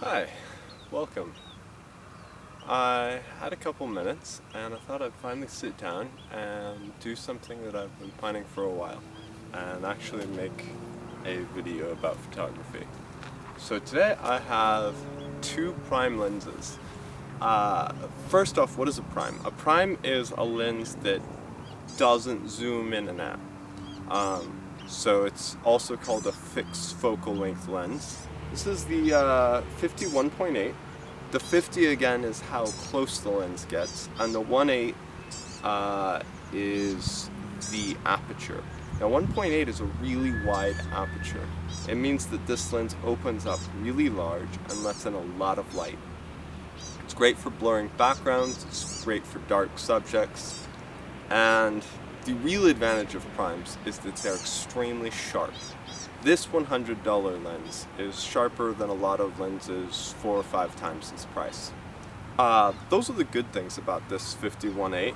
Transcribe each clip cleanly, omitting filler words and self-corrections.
Hi, welcome. I had a couple minutes and I thought I'd finally sit down and do something that I've been planning for a while and actually make a video about photography. So today I have two prime lenses. First off, what is a prime? A prime is a lens that doesn't zoom in and out. So it's also called a fixed focal length lens. This is the 51.8. The 50 again is how close the lens gets, and the 1.8 is the aperture. Now 1.8 is a really wide aperture. It means that this lens opens up really large and lets in a lot of light. It's great for blurring backgrounds, it's great for dark subjects, and the real advantage of primes is that they're extremely sharp. This $100 lens is sharper than a lot of lenses 4 or 5 times its price. Those are the good things about this 51.8.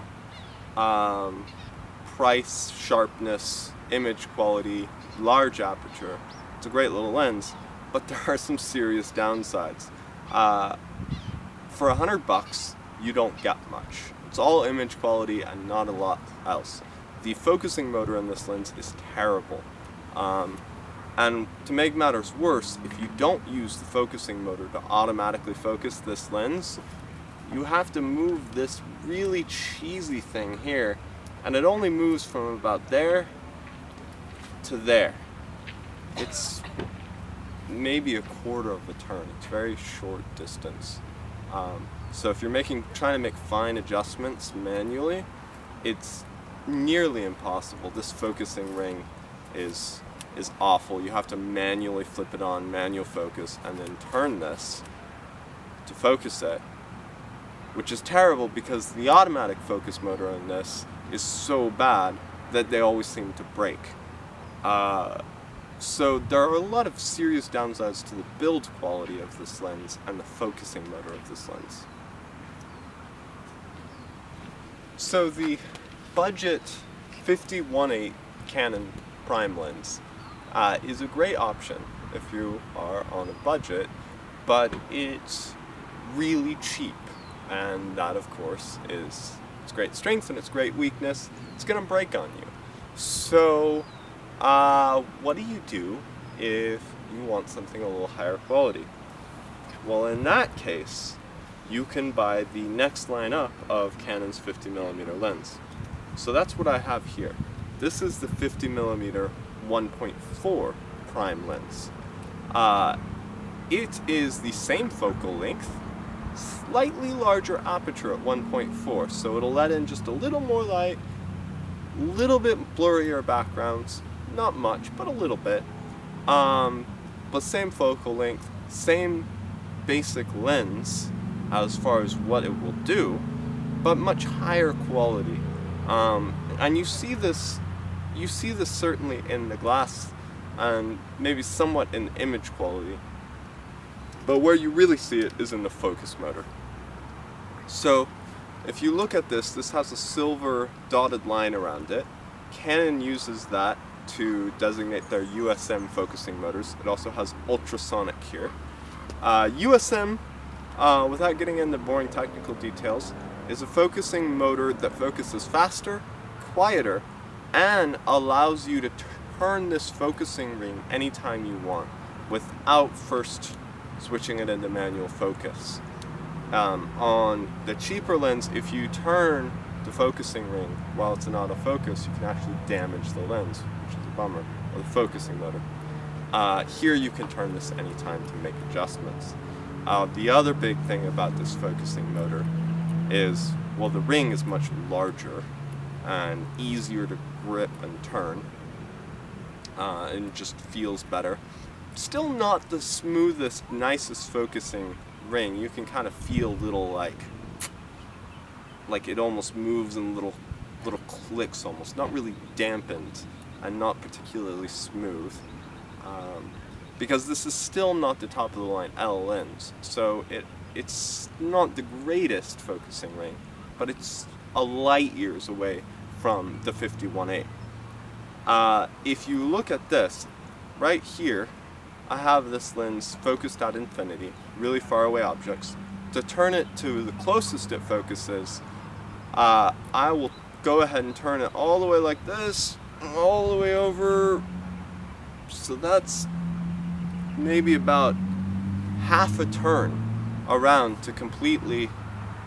Price, sharpness, image quality, large aperture. It's a great little lens, but there are some serious downsides. For $100, you don't get much. It's all image quality and not a lot else. The focusing motor in this lens is terrible. And to make matters worse, if you don't use the focusing motor to automatically focus this lens, you have to move this really cheesy thing here, and it only moves from about there to there. It's maybe a quarter of a turn. It's very short distance. So if you're trying to make fine adjustments manually, it's nearly impossible. This focusing ring is awful. You have to manually flip it on, manual focus, and then turn this to focus it, which is terrible because the automatic focus motor on this is so bad that they always seem to break. So there are a lot of serious downsides to the build quality of this lens and the focusing motor of this lens. So the budget 51.8 Canon prime lens is a great option if you are on a budget, but it's really cheap, and that of course is its great strength and its great weakness. It's going to break on you. So what do if you want something a little higher quality? Well, in that case, you can buy the next line up of Canon's 50mm lens. So that's what I have here. This is the 50mm 1.4 prime lens. It is the same focal length, slightly larger aperture at 1.4, so it'll let in just a little more light, little bit blurrier backgrounds, not much, but a little bit. But same focal length, same basic lens as far as what it will do, but much higher quality. And you see this certainly in the glass and maybe somewhat in the image quality, but where you really see it is in the focus motor. So if you look at this has a silver dotted line around it. Canon uses that to designate their USM focusing motors. It also has ultrasonic here. USM, without getting into boring technical details, is a focusing motor that focuses faster, quieter, and allows you to turn this focusing ring anytime you want without first switching it into manual focus. On the cheaper lens, if you turn the focusing ring while it's in autofocus, you can actually damage the lens, which is a bummer, or the focusing motor. Here you can turn this anytime to make adjustments. The other big thing about this focusing motor is, well, the ring is much larger and easier to grip and turn, and it just feels better. Still not the smoothest, nicest focusing ring. You can kind of feel little like it almost moves in little clicks almost, not really dampened and not particularly smooth, because this is still not the top of the line L lens, so it's not the greatest focusing ring, but it's a light years away from the 51.8. If you look at this right here, I have this lens focused at infinity, really far away objects. To turn it to the closest it focuses, I will go ahead and turn it all the way like this, all the way over. So that's maybe about half a turn around to completely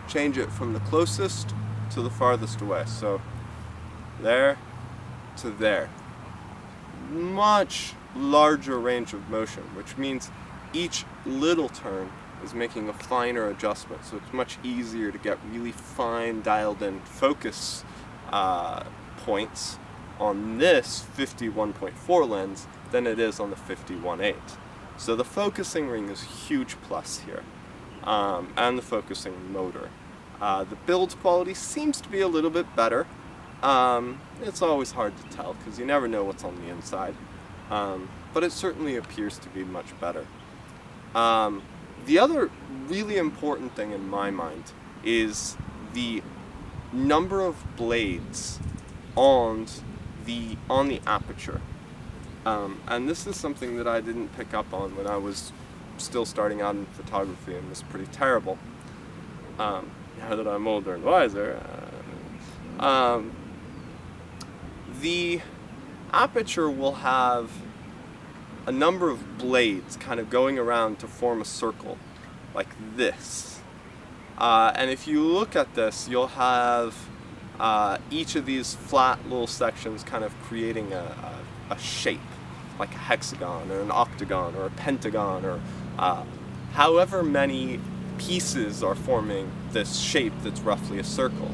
change it from the closest to the farthest away. So there to there. Much larger range of motion, which means each little turn is making a finer adjustment, so it's much easier to get really fine dialed in focus points on this 51.4 lens than it is on the 51.8. So the focusing ring is a huge plus here, and the focusing motor. The build quality seems to be a little bit better. It's always hard to tell because you never know what's on the inside, but it certainly appears to be much better. The other really important thing in my mind is the number of blades on the aperture. And this is something that I didn't pick up on when I was still starting out in photography and was pretty terrible. Now that I'm older and wiser, the aperture will have a number of blades kind of going around to form a circle like this. And if you look at this, you'll have each of these flat little sections kind of creating a shape, like a hexagon or an octagon or a pentagon, or however many pieces are forming this shape that's roughly a circle.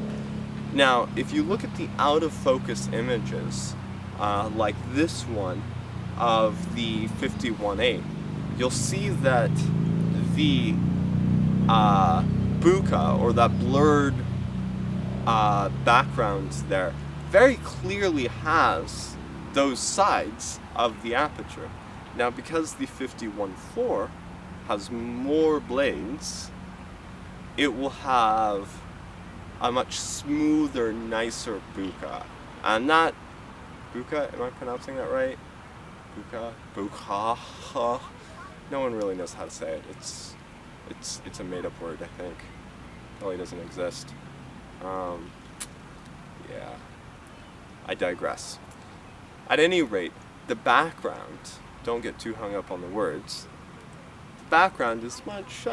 Now, if you look at the out of focus images, like this one of the 51.8, you'll see that the bokeh, or that blurred background there, very clearly has those sides of the aperture. Now, because the 51.4 has more blades, it will have a much smoother, nicer bokeh. And that bokeh, am I pronouncing that right? Bokeh. No one really knows how to say it. It's a made-up word, I think. Probably doesn't exist. Yeah. I digress. At any rate, the background, don't get too hung up on the words. The background is much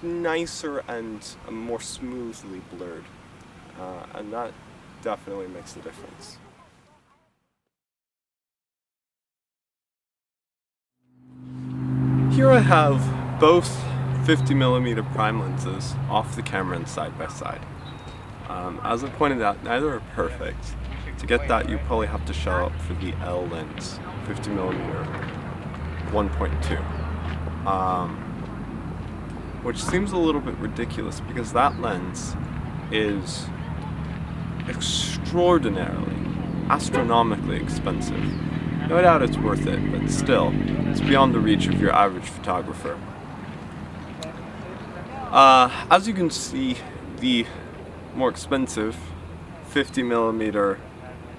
nicer and more smoothly blurred, and that definitely makes a difference. Here I have both 50mm prime lenses off the camera and side by side. As I pointed out, neither are perfect. To get that, you probably have to shell up for the L lens, 50mm 1.2. Which seems a little bit ridiculous because that lens is extraordinarily, astronomically expensive. No doubt it's worth it, but still, it's beyond the reach of your average photographer. As you can see, the more expensive 50mm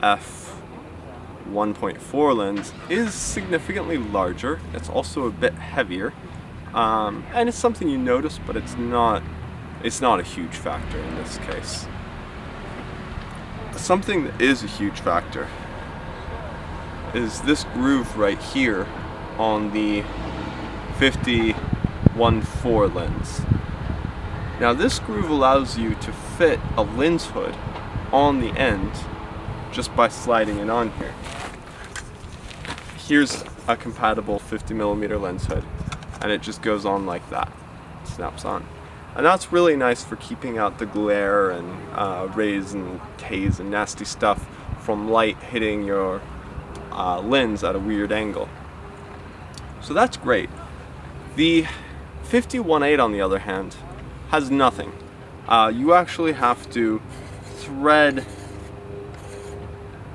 f1.4 lens is significantly larger. It's also a bit heavier. And it's something you notice, but it's not a huge factor in this case. Something that is a huge factor is this groove right here on the 51.4 lens. Now this groove allows you to fit a lens hood on the end just by sliding it on here. Here's a compatible 50mm lens hood, and it just goes on like that. It snaps on. And that's really nice for keeping out the glare and rays and haze and nasty stuff from light hitting your lens at a weird angle. So that's great. The 51.8 on the other hand has nothing. You actually have to thread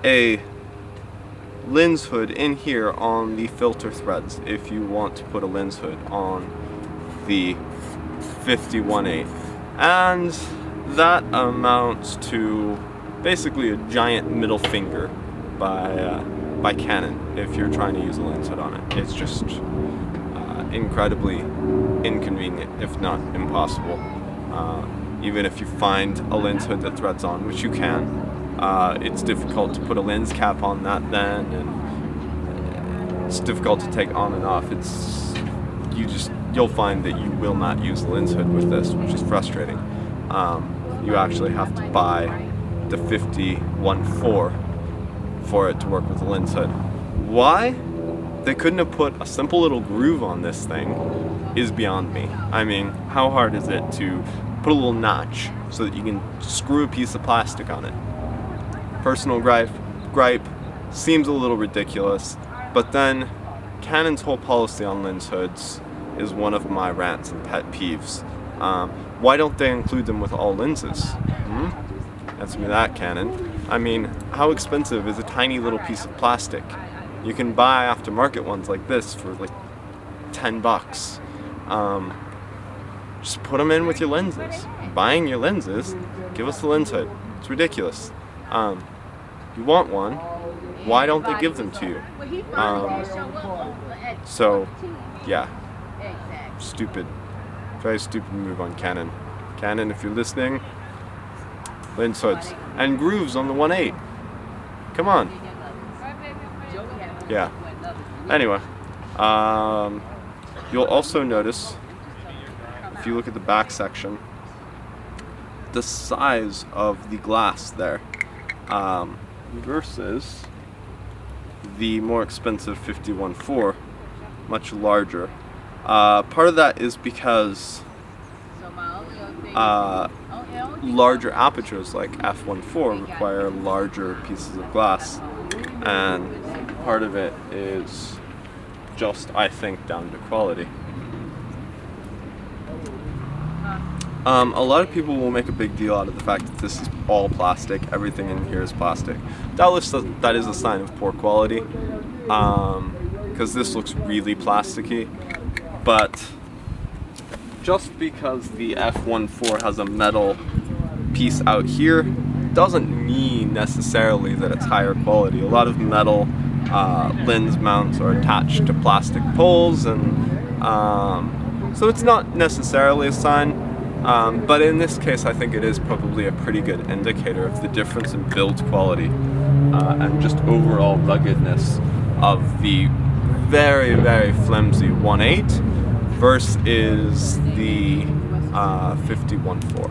a lens hood in here on the filter threads if you want to put a lens hood on the 51.8, and that amounts to basically a giant middle finger by by Canon if you're trying to use a lens hood on it. It's just incredibly inconvenient, if not impossible. Even if you find a lens hood that threads on, which you can, it's difficult to put a lens cap on that then, and it's difficult to take on and off. You'll find that you will not use the lens hood with this, which is frustrating. You actually have to buy the f1.4 for it to work with the lens hood. Why they couldn't have put a simple little groove on this thing is beyond me. I mean, how hard is it to put a little notch so that you can screw a piece of plastic on it? Personal gripe, seems a little ridiculous, but then Canon's whole policy on lens hoods is one of my rants and pet peeves. Why don't they include them with all lenses? Answer me that, Canon. I mean, how expensive is a tiny little piece of plastic? You can buy aftermarket ones like this for like $10. Just put them in with your lenses. Buying your lenses, give us the lens hood. It's ridiculous. You want one, why don't they give them to you? So, yeah, stupid. Very stupid move on Canon. Canon, if you're listening, lens hoods. And grooves on the 1.8. Come on. Yeah. Anyway, you'll also notice, if you look at the back section, the size of the glass there versus the more expensive f1.4, much larger. Part of that is because larger apertures like f1.4 require larger pieces of glass, and part of it is just, I think, down to quality. A lot of people will make a big deal out of the fact that this is all plastic, everything in here is plastic. Doubtless that is a sign of poor quality, because this looks really plasticky, but just because the f1.4 has a metal piece out here doesn't mean necessarily that it's higher quality. A lot of metal lens mounts are attached to plastic poles, and so it's not necessarily a sign. But in this case, I think it is probably a pretty good indicator of the difference in build quality and just overall ruggedness of the very, very flimsy 1.8 versus the f1.4.